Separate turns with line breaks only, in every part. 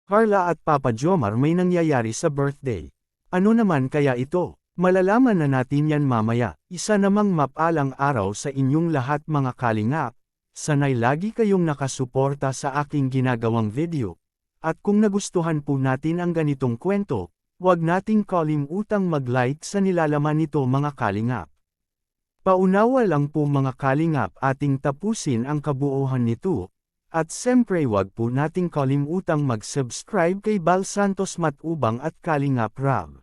Carla at Papa Jomar may nangyayari sa birthday. Ano naman kaya ito? Malalaman na natin yan mamaya. Isa namang mapalang araw sa inyong lahat mga kalingap. Sanay lagi kayong nakasuporta sa aking ginagawang video. At kung nagustuhan po natin ang ganitong kwento, huwag nating kalimutang mag-like sa nilalaman nito mga kalingap. Paunawa lang po mga kalingap ating tapusin ang kabuuan nito. At siyempre wag po nating kalimutang mag-subscribe kay Bal Santos Matubang at Kalingap Rab.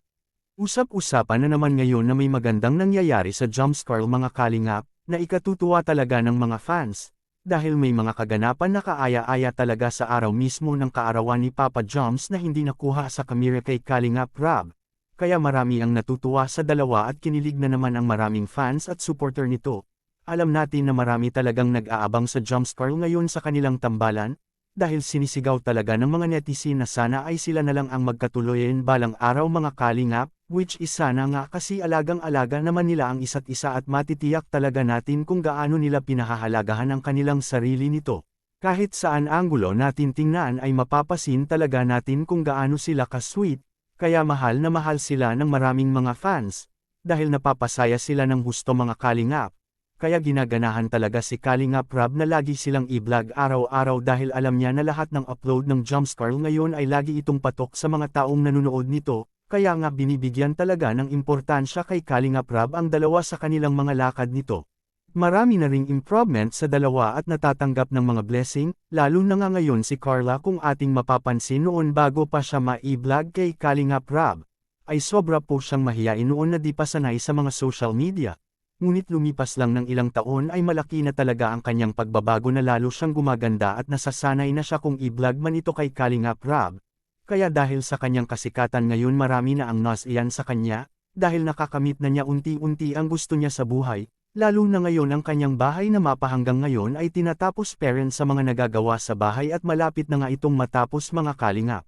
Usap-usapan na naman ngayon na may magandang nangyayari sa Jumpscare mga kalingap, na ikatutuwa talaga ng mga fans, dahil may mga kaganapan na kaaya-aya talaga sa araw mismo ng kaarawan ni Papa Jumps na hindi nakuha sa kamera kay Kalingap Rab. Kaya marami ang natutuwa sa dalawa at kinilig na naman ang maraming fans at supporter nito. Alam natin na marami talagang nag-aabang sa Jumpscare ngayon sa kanilang tambalan, dahil sinisigaw talaga ng mga netizen na sana ay sila na lang ang magkatuloyin balang araw mga kalingap, which is sana nga kasi alagang-alaga naman nila ang isa't isa at matitiyak talaga natin kung gaano nila pinahahalagahan ang kanilang sarili nito. Kahit saan anggulo natin tingnan ay mapapasin talaga natin kung gaano sila ka-sweet, kaya mahal na mahal sila ng maraming mga fans, dahil napapasaya sila ng husto mga kalingap. Kaya ginaganahan talaga si Kalingap Rab na lagi silang i-vlog araw-araw dahil alam niya na lahat ng upload ng Jumpscare ngayon ay lagi itong patok sa mga taong nanonood nito, kaya nga binibigyan talaga ng importansya kay Kalingap Rab ang dalawa sa kanilang mga lakad nito. Marami na ring improvement sa dalawa at natatanggap ng mga blessing, lalo na nga ngayon si Carla kung ating mapapansin noon bago pa siya ma-i-vlog kay Kalingap Rab, ay sobra po siyang mahiyain noon na di pa sanay sa mga social media. Ngunit lumipas lang ng ilang taon ay malaki na talaga ang kanyang pagbabago na lalo siyang gumaganda at nasasanay na siya kung i-vlog man ito kay Kalingap Rab. Kaya dahil sa kanyang kasikatan ngayon marami na ang nas-iyan sa kanya, dahil nakakamit na niya unti-unti ang gusto niya sa buhay, lalo na ngayon ang kanyang bahay na mapahanggang ngayon ay tinatapos parent sa mga nagagawa sa bahay at malapit na nga itong matapos mga kalingap.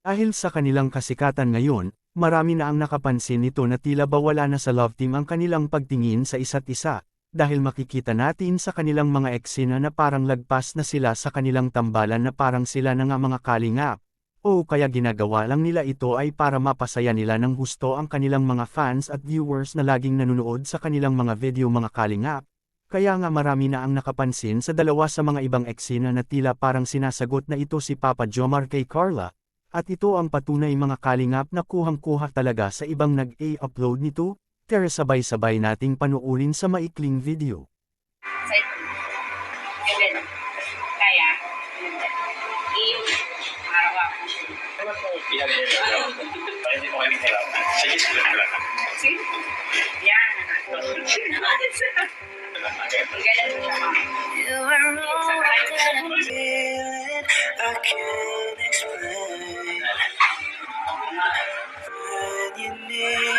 Dahil sa kanilang kasikatan ngayon, marami na ang nakapansin nito na tila ba wala na sa love team ang kanilang pagtingin sa isa't isa, dahil makikita natin sa kanilang mga eksena na parang lagpas na sila sa kanilang tambalan na parang sila na nga mga kalingap. O kaya ginagawa lang nila ito ay para mapasaya nila ng gusto ang kanilang mga fans at viewers na laging nanonood sa kanilang mga video mga kalingap. Kaya nga marami na ang nakapansin sa dalawa sa mga ibang eksena na tila parang sinasagot na ito si Papa Jomar kay Carla. At ito ang patunay mga kalingap na kuhang-kuha talaga sa ibang nag-upload nito, tara sabay-sabay nating panuurin sa maikling video.
Kaya, hindi mo kami kailangan. Sige, sige lang. Sige? Yan.
You are all that I'm feeling, I can't explain. When you need